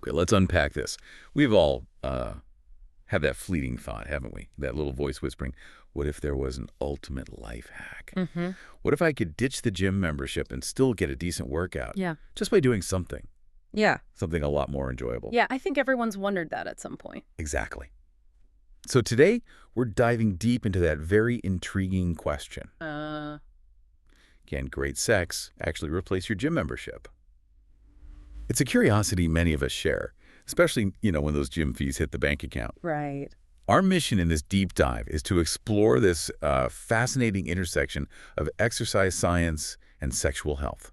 Okay, let's unpack this. We've all have that fleeting thought, haven't we? That little voice whispering, what if there was an ultimate life hack? Mm-hmm. What if I could ditch the gym membership and still get a decent workout? Yeah. Just by doing something. Yeah. Something a lot more enjoyable. Yeah, I think everyone's wondered that at some point. Exactly. So today, we're diving deep into that very intriguing question. Can great sex actually replace your gym membership? It's a curiosity many of us share, especially, when those gym fees hit the bank account. Right. Our mission in this deep dive is to explore this fascinating intersection of exercise science and sexual health.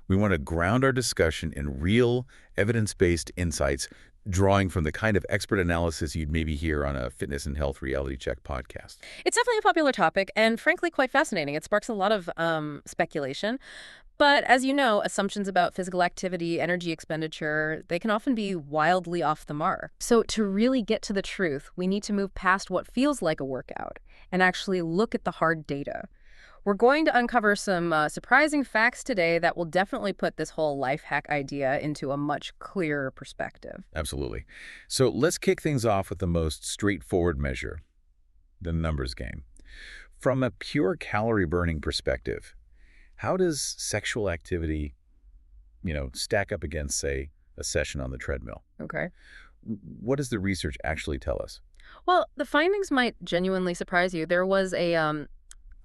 We want to ground our discussion in real, evidence-based insights, drawing from the kind of expert analysis you'd maybe hear on a fitness and health reality check podcast. It's definitely a popular topic and frankly quite fascinating. It sparks a lot of speculation. But as you know, assumptions about physical activity, energy expenditure, they can often be wildly off the mark. So to really get to the truth, we need to move past what feels like a workout and actually look at the hard data. We're going to uncover some surprising facts today that will definitely put this whole life hack idea into a much clearer perspective. Absolutely. So let's kick things off with the most straightforward measure, the numbers game. From a pure calorie burning perspective, how does sexual activity, stack up against, say, a session on the treadmill? Okay. What does the research actually tell us? Well, the findings might genuinely surprise you. There was a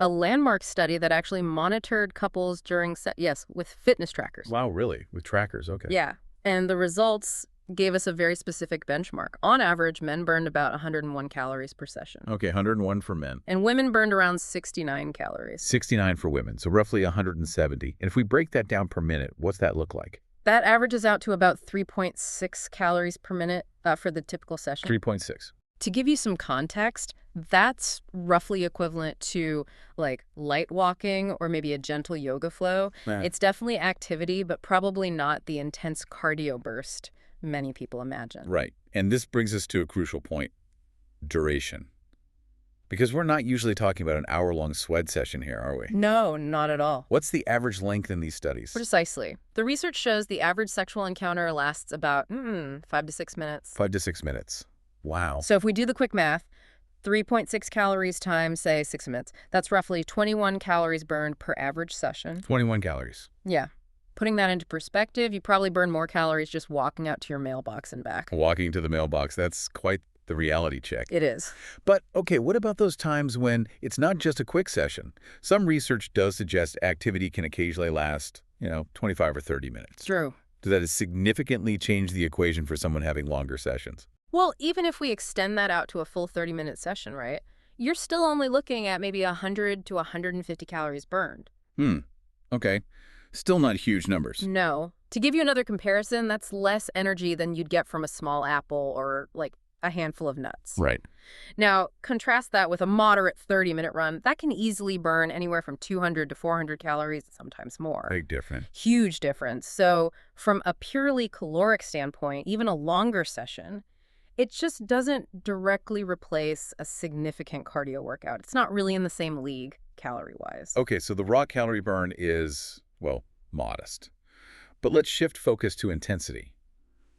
landmark study that actually monitored couples during with fitness trackers. Wow, really? With trackers, okay. Yeah, and the results gave us a very specific benchmark. On average, men burned about 101 calories per session. Okay, 101 for men. And women burned around 69 calories. 69 for women, so roughly 170. And if we break that down per minute, what's that look like? That averages out to about 3.6 calories per minute for the typical session. 3.6. To give you some context, that's roughly equivalent to like light walking or maybe a gentle yoga flow. Yeah. It's definitely activity, but probably not the intense cardio burst many people imagine. Right. And this brings us to a crucial point, duration. Because we're not usually talking about an hour-long sweat session here, are we? No, not at all. What's the average length in these studies? Precisely. The research shows the average sexual encounter lasts about 5 to 6 minutes. 5 to 6 minutes. Wow. So if we do the quick math, 3.6 calories times, say, 6 minutes, that's roughly 21 calories burned per average session. 21 calories. Yeah. Putting that into perspective, you probably burn more calories just walking out to your mailbox and back. Walking to the mailbox, that's quite the reality check. It is. But, okay, what about those times when it's not just a quick session? Some research does suggest activity can occasionally last, 25 or 30 minutes. True. Does that significantly change the equation for someone having longer sessions? Well, even if we extend that out to a full 30-minute session, right, you're still only looking at maybe 100 to 150 calories burned. Okay. Still not huge numbers. No. To give you another comparison, that's less energy than you'd get from a small apple or, like, a handful of nuts. Right. Now, contrast that with a moderate 30-minute run. That can easily burn anywhere from 200 to 400 calories, sometimes more. Big difference. Huge difference. So from a purely caloric standpoint, even a longer session, it just doesn't directly replace a significant cardio workout. It's not really in the same league calorie-wise. Okay, so the raw calorie burn is, well, modest. But let's shift focus to intensity.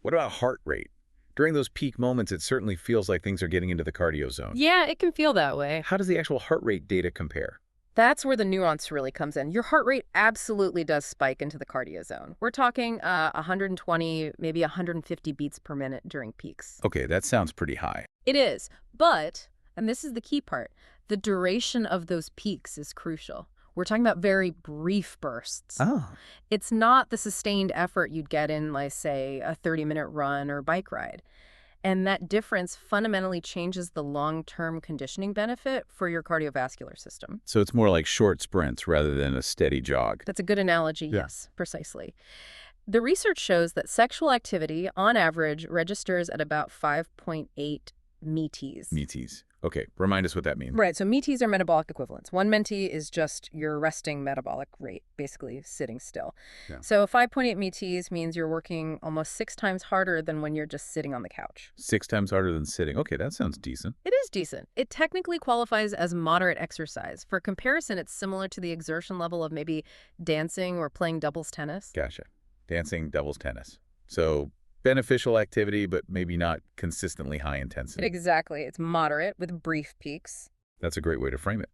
What about heart rate? During those peak moments, it certainly feels like things are getting into the cardio zone. Yeah, it can feel that way. How does the actual heart rate data compare? That's where the nuance really comes in. Your heart rate absolutely does spike into the cardio zone. We're talking 120, maybe 150 beats per minute during peaks. Okay, that sounds pretty high. It is, but, and this is the key part, the duration of those peaks is crucial. We're talking about very brief bursts. Oh. It's not the sustained effort you'd get in, like, say, a 30-minute run or bike ride. And that difference fundamentally changes the long-term conditioning benefit for your cardiovascular system. So it's more like short sprints rather than a steady jog. That's a good analogy, yes, precisely. The research shows that sexual activity, on average, registers at about 5.8 METs. METs. Okay, remind us what that means. Right, so METs are metabolic equivalents. 1 MET is just your resting metabolic rate, basically sitting still. Yeah. So 5.8 METs means you're working almost 6 times harder than when you're just sitting on the couch. 6 times harder than sitting. Okay, that sounds decent. It is decent. It technically qualifies as moderate exercise. For comparison, it's similar to the exertion level of maybe dancing or playing doubles tennis. Gotcha. Dancing, doubles tennis. So Beneficial activity, but maybe not consistently high intensity. Exactly. It's moderate with brief peaks. That's a great way to frame it.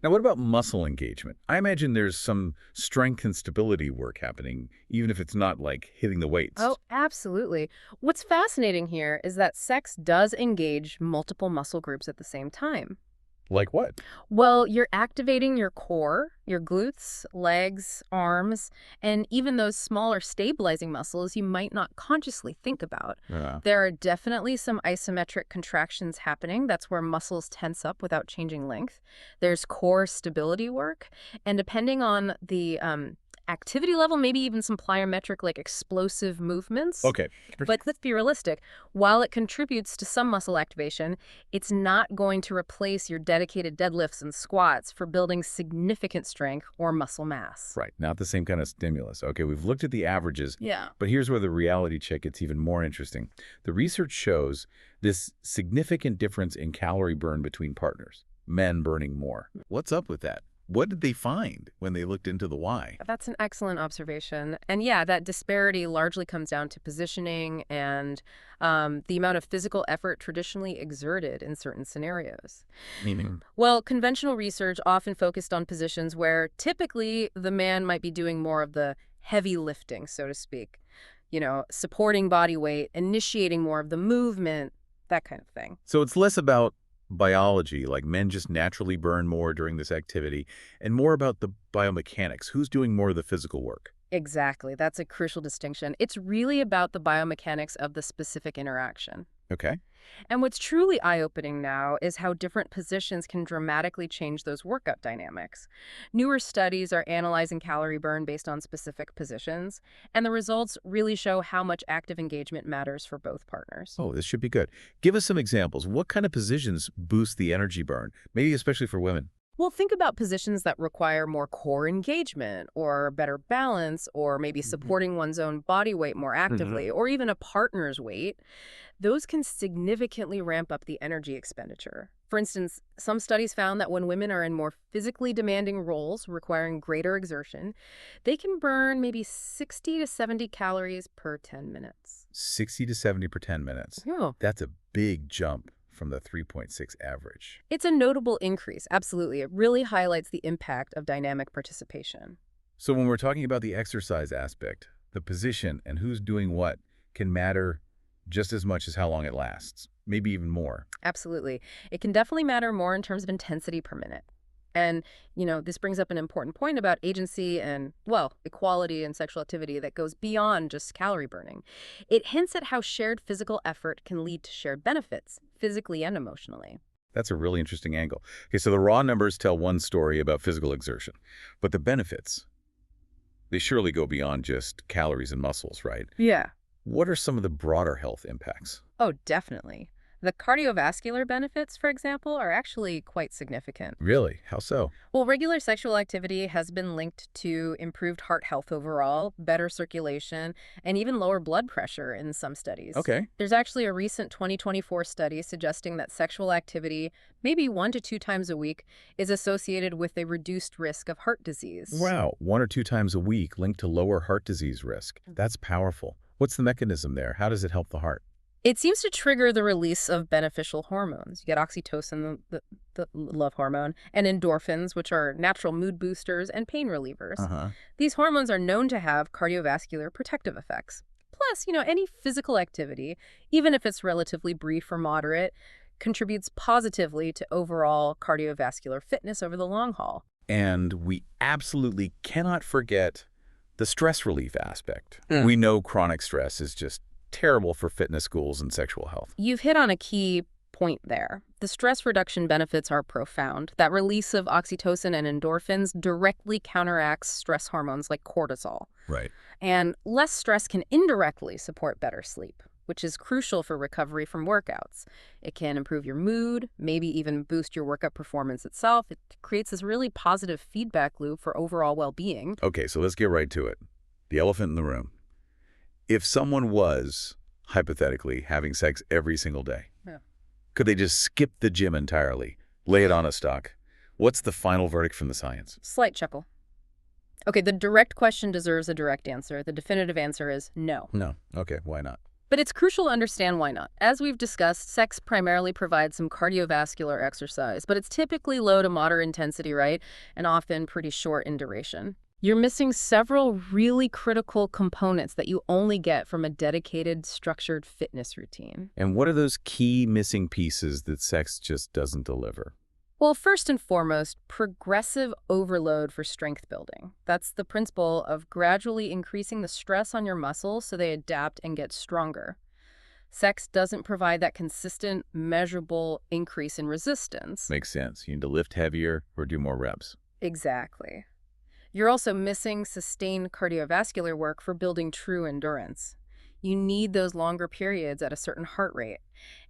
Now, what about muscle engagement? I imagine there's some strength and stability work happening, even if it's not like hitting the weights. Oh, absolutely. What's fascinating here is that sex does engage multiple muscle groups at the same time. Like what? Well, you're activating your core, your glutes, legs, arms, and even those smaller stabilizing muscles you might not consciously think about. Yeah. There are definitely some isometric contractions happening. That's where muscles tense up without changing length. There's core stability work, and depending on the activity level, maybe even some plyometric, like explosive movements. Okay. But let's be realistic. While it contributes to some muscle activation, it's not going to replace your dedicated deadlifts and squats for building significant strength or muscle mass. Right. Not the same kind of stimulus. Okay, we've looked at the averages, Yeah. but here's where the reality check gets even more interesting. The research shows this significant difference in calorie burn between partners, men burning more. What's up with that? What did they find when they looked into the why? That's an excellent observation. And yeah, that disparity largely comes down to positioning and the amount of physical effort traditionally exerted in certain scenarios. Meaning? Well, conventional research often focused on positions where typically the man might be doing more of the heavy lifting, so to speak. You know, supporting body weight, initiating more of the movement, that kind of thing. So it's less about biology, like men just naturally burn more during this activity, and more about the biomechanics. Who's doing more of the physical work? Exactly. That's a crucial distinction. It's really about the biomechanics of the specific interaction. Okay. And what's truly eye-opening now is how different positions can dramatically change those workout dynamics. Newer studies are analyzing calorie burn based on specific positions, and the results really show how much active engagement matters for both partners. Oh, this should be good. Give us some examples. What kind of positions boost the energy burn? Maybe especially for women. Well, think about positions that require more core engagement or better balance or maybe supporting one's own body weight more actively or even a partner's weight. Those can significantly ramp up the energy expenditure. For instance, some studies found that when women are in more physically demanding roles requiring greater exertion, they can burn maybe 60 to 70 calories per 10 minutes. 60 to 70 per 10 minutes. Yeah. That's a big jump from the 3.6 average. It's a notable increase, absolutely. It really highlights the impact of dynamic participation. So when we're talking about the exercise aspect, the position and who's doing what can matter just as much as how long it lasts, maybe even more. Absolutely. It can definitely matter more in terms of intensity per minute. And, this brings up an important point about agency and, well, equality and sexual activity that goes beyond just calorie burning. It hints at how shared physical effort can lead to shared benefits, physically and emotionally. That's a really interesting angle. Okay, so the raw numbers tell one story about physical exertion, but the benefits, they surely go beyond just calories and muscles, right? Yeah. What are some of the broader health impacts? Oh, definitely. The cardiovascular benefits, for example, are actually quite significant. Really? How so? Well, regular sexual activity has been linked to improved heart health overall, better circulation, and even lower blood pressure in some studies. Okay. There's actually a recent 2024 study suggesting that sexual activity, maybe 1 to 2 times a week, is associated with a reduced risk of heart disease. Wow, 1 or 2 times a week linked to lower heart disease risk. That's powerful. What's the mechanism there? How does it help the heart? It seems to trigger the release of beneficial hormones. You get oxytocin, the love hormone, and endorphins, which are natural mood boosters and pain relievers. These hormones are known to have cardiovascular protective effects. Plus, any physical activity, even if it's relatively brief or moderate, contributes positively to overall cardiovascular fitness over the long haul. And we absolutely cannot forget the stress relief aspect. We know chronic stress is just terrible for fitness goals and sexual health. You've hit on a key point there. The stress reduction benefits are profound. That release of oxytocin and endorphins directly counteracts stress hormones like cortisol. Right. And less stress can indirectly support better sleep, which is crucial for recovery from workouts. It can improve your mood, maybe even boost your workout performance itself. It creates this really positive feedback loop for overall well-being. Okay, so let's get right to it. The elephant in the room. If someone was, hypothetically, having sex every single day, could they just skip the gym entirely, lay it on a stock? What's the final verdict from the science? Slight chuckle. Okay, the direct question deserves a direct answer. The definitive answer is no. No. Okay, why not? But it's crucial to understand why not. As we've discussed, sex primarily provides some cardiovascular exercise, but it's typically low to moderate intensity, right? And often pretty short in duration. You're missing several really critical components that you only get from a dedicated, structured fitness routine. And what are those key missing pieces that sex just doesn't deliver? Well, first and foremost, progressive overload for strength building. That's the principle of gradually increasing the stress on your muscles so they adapt and get stronger. Sex doesn't provide that consistent, measurable increase in resistance. Makes sense. You need to lift heavier or do more reps. Exactly. You're also missing sustained cardiovascular work for building true endurance. You need those longer periods at a certain heart rate.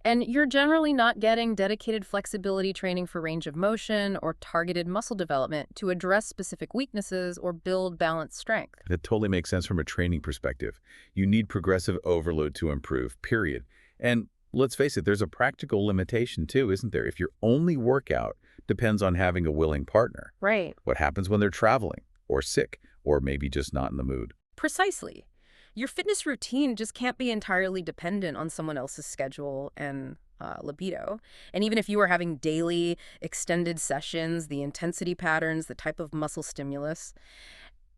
And you're generally not getting dedicated flexibility training for range of motion or targeted muscle development to address specific weaknesses or build balanced strength. That totally makes sense from a training perspective. You need progressive overload to improve, period. And let's face it, there's a practical limitation too, isn't there? If your only workout depends on having a willing partner. Right. What happens when they're traveling or sick or maybe just not in the mood? Precisely. Your fitness routine just can't be entirely dependent on someone else's schedule and libido. And even if you are having daily, extended sessions, the intensity patterns, the type of muscle stimulus,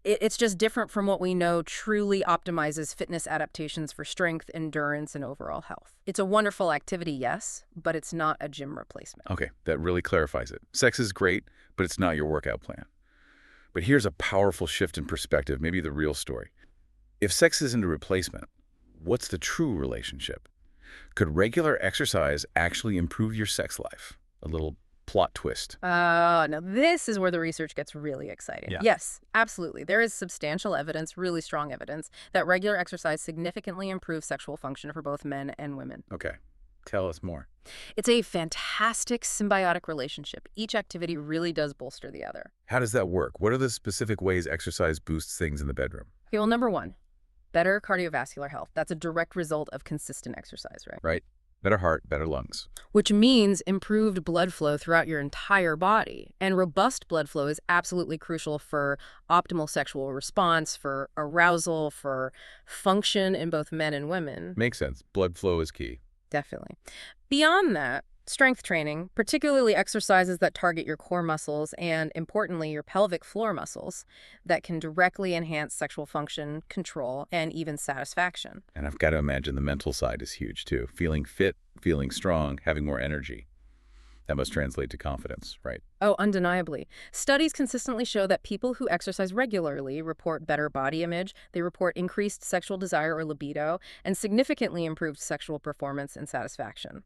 it's just different from what we know truly optimizes fitness adaptations for strength, endurance, and overall health. It's a wonderful activity, yes, but it's not a gym replacement. Okay, that really clarifies it. Sex is great, but it's not your workout plan. But here's a powerful shift in perspective, maybe the real story. If sex isn't a replacement, what's the true relationship? Could regular exercise actually improve your sex life? A little plot twist. Now this is where the research gets really exciting. Yeah. Yes, absolutely. There is substantial evidence, really strong evidence, that regular exercise significantly improves sexual function for both men and women. Okay, tell us more. It's a fantastic symbiotic relationship. Each activity really does bolster the other. How does that work? What are the specific ways exercise boosts things in the bedroom? Okay, well, number one, better cardiovascular health. That's a direct result of consistent exercise, right? Right. Better heart, better lungs. Which means improved blood flow throughout your entire body. And robust blood flow is absolutely crucial for optimal sexual response, for arousal, for function in both men and women. Makes sense. Blood flow is key. Definitely. Beyond that, strength training, particularly exercises that target your core muscles and, importantly, your pelvic floor muscles, that can directly enhance sexual function, control, and even satisfaction. And I've got to imagine the mental side is huge too. Feeling fit, feeling strong, having more energy. That must translate to confidence, right? Oh, undeniably. Studies consistently show that people who exercise regularly report better body image, they report increased sexual desire or libido, and significantly improved sexual performance and satisfaction.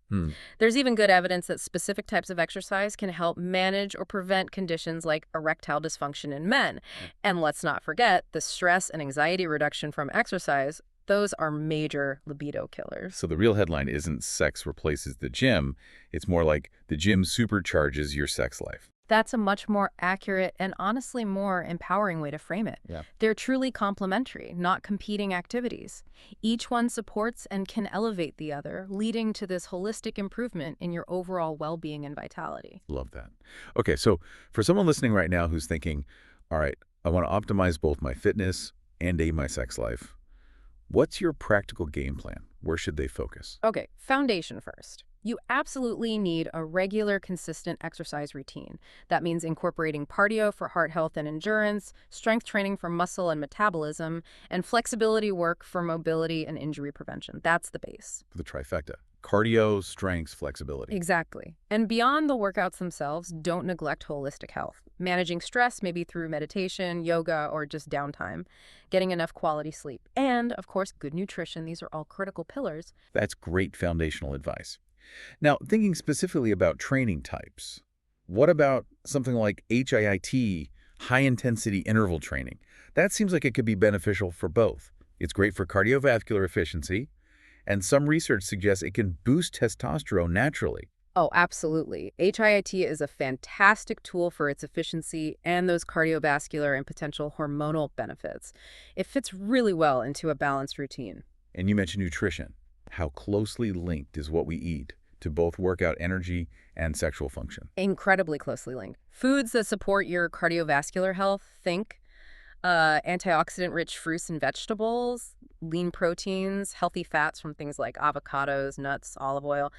There's even good evidence that specific types of exercise can help manage or prevent conditions like erectile dysfunction in men. And let's not forget, the stress and anxiety reduction from exercise, those are major libido killers. So the real headline isn't sex replaces the gym. It's more like the gym supercharges your sex life. That's a much more accurate and honestly more empowering way to frame it. Yeah. They're truly complementary, not competing activities. Each one supports and can elevate the other, leading to this holistic improvement in your overall well-being and vitality. Love that. Okay, so for someone listening right now who's thinking, all right, I want to optimize both my fitness and my sex life, what's your practical game plan? Where should they focus? Okay, foundation first. You absolutely need a regular, consistent exercise routine. That means incorporating cardio for heart health and endurance, strength training for muscle and metabolism, and flexibility work for mobility and injury prevention. That's the base. The trifecta. Cardio, strength, flexibility. Exactly. And beyond the workouts themselves, don't neglect holistic health. Managing stress, maybe through meditation, yoga, or just downtime. Getting enough quality sleep. And, of course, good nutrition. These are all critical pillars. That's great foundational advice. Now, thinking specifically about training types, what about something like HIIT, high-intensity interval training? That seems like it could be beneficial for both. It's great for cardiovascular efficiency, and some research suggests it can boost testosterone naturally. Oh, absolutely. HIIT is a fantastic tool for its efficiency and those cardiovascular and potential hormonal benefits. It fits really well into a balanced routine. And you mentioned nutrition. How closely linked is what we eat to both workout energy and sexual function? Incredibly closely linked. Foods that support your cardiovascular health, think Antioxidant-rich fruits and vegetables, lean proteins, healthy fats from things like avocados, nuts, olive oil.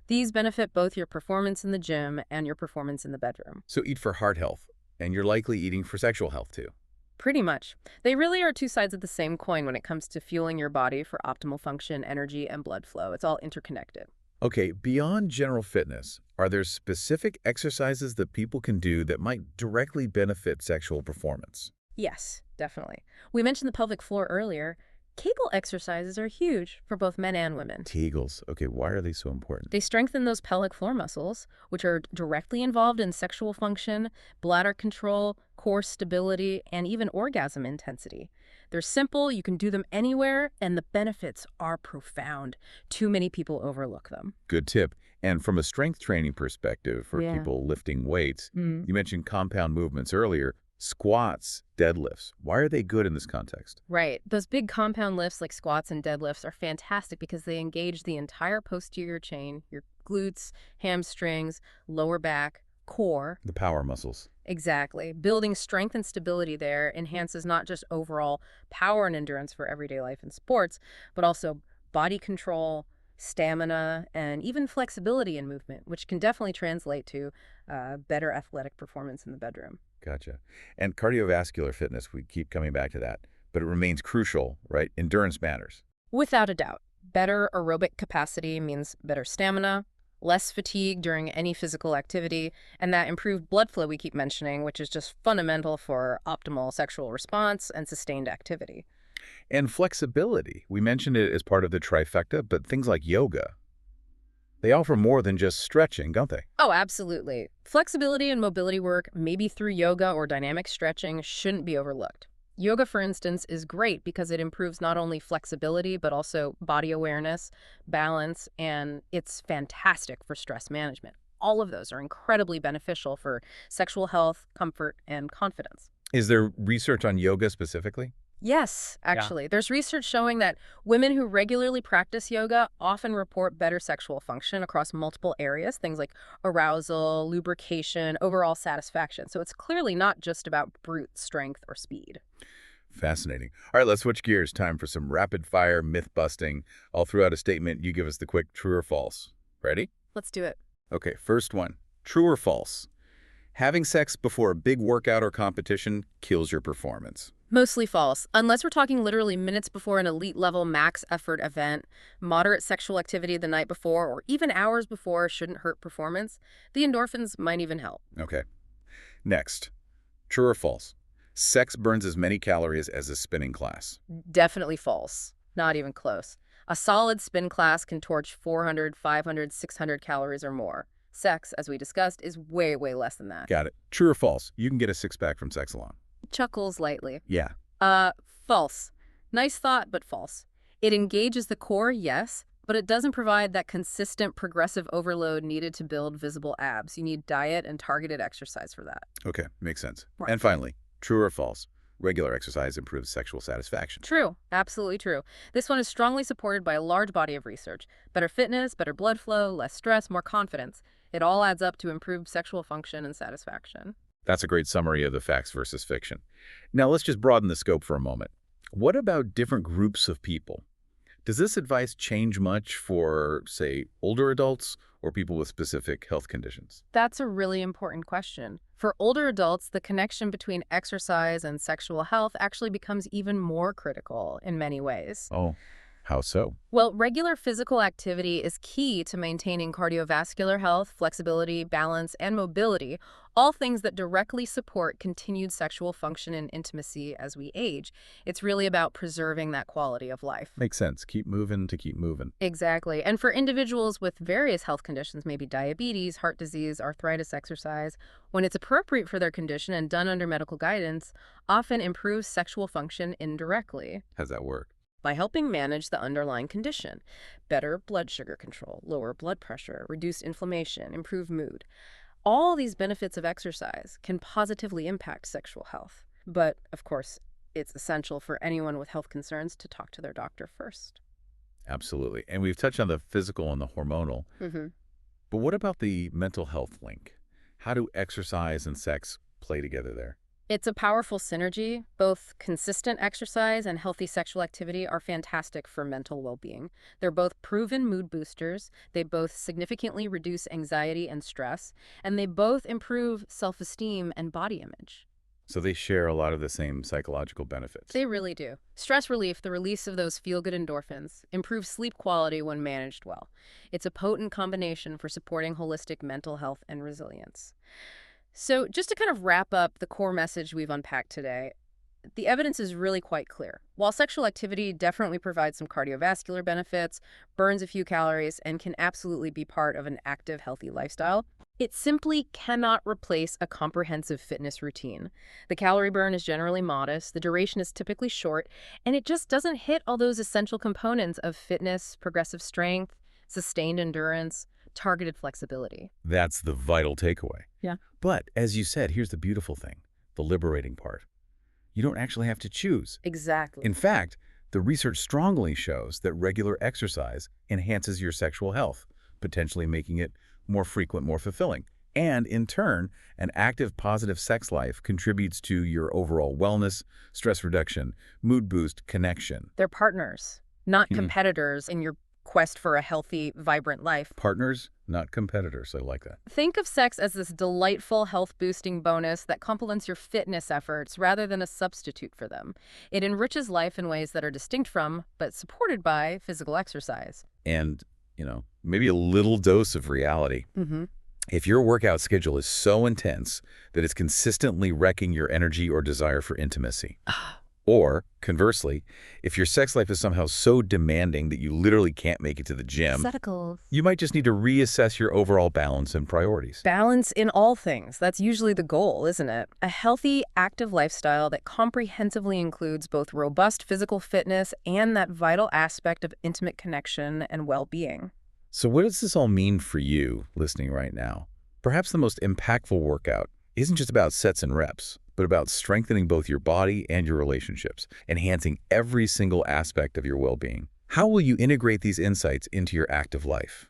These benefit both your performance in the gym and your performance in the bedroom. So eat for heart health, and you're likely eating for sexual health too. Pretty much. They really are two sides of the same coin when it comes to fueling your body for optimal function, energy, and blood flow. It's all interconnected. Okay, beyond general fitness, are there specific exercises that people can do that might directly benefit sexual performance? Yes, definitely. We mentioned the pelvic floor earlier. Kegel exercises are huge for both men and women. Kegels. Okay, why are they so important? They strengthen those pelvic floor muscles, which are directly involved in sexual function, bladder control, core stability, and even orgasm intensity. They're simple, you can do them anywhere, and the benefits are profound. Too many people overlook them. Good tip. And from a strength training perspective for Yeah. people lifting weights, Mm. you mentioned compound movements earlier. Squats, deadlifts. Why are they good in this context? Right. Those big compound lifts like squats and deadlifts are fantastic because they engage the entire posterior chain, your glutes, hamstrings, lower back, core. The power muscles. Exactly. Building strength and stability there enhances not just overall power and endurance for everyday life and sports, but also body control, stamina, and even flexibility in movement, which can definitely translate to better athletic performance in the bedroom. Gotcha. And cardiovascular fitness, we keep coming back to that, but it remains crucial, right? Endurance matters. Without a doubt, better aerobic capacity means better stamina, less fatigue during any physical activity, and that improved blood flow we keep mentioning, which is just fundamental for optimal sexual response and sustained activity. And flexibility, we mentioned it as part of the trifecta, but things like yoga, they offer more than just stretching, don't they? Oh, absolutely. Flexibility and mobility work, maybe through yoga or dynamic stretching, shouldn't be overlooked. Yoga, for instance, is great because it improves not only flexibility, but also body awareness, balance, and it's fantastic for stress management. All of those are incredibly beneficial for sexual health, comfort, and confidence. Is there research on yoga specifically? Yes, actually. There's research showing that women who regularly practice yoga often report better sexual function across multiple areas, things like arousal, lubrication, overall satisfaction. So it's clearly not just about brute strength or speed. Fascinating. All right, let's switch gears. Time for some rapid-fire myth-busting. I'll throw out a statement. You give us the quick true or false. Ready? Let's do it. Okay, first one. True or false? Having sex before a big workout or competition kills your performance. Mostly false. Unless we're talking literally minutes before an elite level max effort event, moderate sexual activity the night before, or even hours before shouldn't hurt performance. The endorphins might even help. Okay. Next. True or false? Sex burns as many calories as a spinning class. Definitely false. Not even close. A solid spin class can torch 400, 500, 600 calories or more. Sex, as we discussed, is way, way less than that. Got it. True or false? You can get a six-pack from sex alone. Chuckles lightly. Yeah. False. Nice thought, but false. It engages the core, yes, but it doesn't provide that consistent progressive overload needed to build visible abs. You need diet and targeted exercise for that. Okay, makes sense. Right. And finally, true or false? Regular exercise improves sexual satisfaction. True. Absolutely true. This one is strongly supported by a large body of research. Better fitness, better blood flow, less stress, more confidence. It all adds up to improved sexual function and satisfaction. That's a great summary of the facts versus fiction. Now let's just broaden the scope for a moment. What about different groups of people? Does this advice change much for, say, older adults or people with specific health conditions? That's a really important question. For older adults, the connection between exercise and sexual health actually becomes even more critical in many ways. Oh, how so? Well, regular physical activity is key to maintaining cardiovascular health, flexibility, balance, and mobility, all things that directly support continued sexual function and intimacy as we age. It's really about preserving that quality of life. Makes sense. Keep moving to keep moving. Exactly. And for individuals with various health conditions, maybe diabetes, heart disease, arthritis, exercise, when it's appropriate for their condition and done under medical guidance, often improves sexual function indirectly How's that work? by helping manage the underlying condition. Better blood sugar control, lower blood pressure, reduced inflammation, improve mood. All these benefits of exercise can positively impact sexual health. But, of course, it's essential for anyone with health concerns to talk to their doctor first. Absolutely. And we've touched on the physical and the hormonal. Mm-hmm. But what about the mental health link? How do exercise and sex play together there? It's a powerful synergy. Both consistent exercise and healthy sexual activity are fantastic for mental well-being. They're both proven mood boosters, they both significantly reduce anxiety and stress, and they both improve self-esteem and body image. So they share a lot of the same psychological benefits. They really do. Stress relief, the release of those feel-good endorphins, improves sleep quality when managed well. It's a potent combination for supporting holistic mental health and resilience. So, just to kind of wrap up the core message we've unpacked today, the evidence is really quite clear. While sexual activity definitely provides some cardiovascular benefits, burns a few calories, and can absolutely be part of an active, healthy lifestyle, it simply cannot replace a comprehensive fitness routine. The calorie burn is generally modest, the duration is typically short, and it just doesn't hit all those essential components of fitness, progressive strength, sustained endurance, targeted flexibility. That's the vital takeaway. Yeah. But as you said, here's the beautiful thing, the liberating part. You don't actually have to choose. Exactly. In fact, the research strongly shows that regular exercise enhances your sexual health, potentially making it more frequent, more fulfilling. And in turn, an active, positive sex life contributes to your overall wellness, stress reduction, mood boost, connection. They're partners, not Mhm. competitors in your quest for a healthy, vibrant life. Partners, not competitors. I like that. Think of sex as this delightful health-boosting bonus that complements your fitness efforts rather than a substitute for them. It enriches life in ways that are distinct from, but supported by, physical exercise. And, maybe a little dose of reality. Mm-hmm. If your workout schedule is so intense that it's consistently wrecking your energy or desire for intimacy, or conversely, if your sex life is somehow so demanding that you literally can't make it to the gym, Aestheticals. you might just need to reassess your overall balance and priorities. Balance in all things. That's usually the goal, isn't it? A healthy, active lifestyle that comprehensively includes both robust physical fitness and that vital aspect of intimate connection and well-being. So what does this all mean for you listening right now? Perhaps the most impactful workout isn't just about sets and reps, but about strengthening both your body and your relationships, enhancing every single aspect of your well-being. How will you integrate these insights into your active life?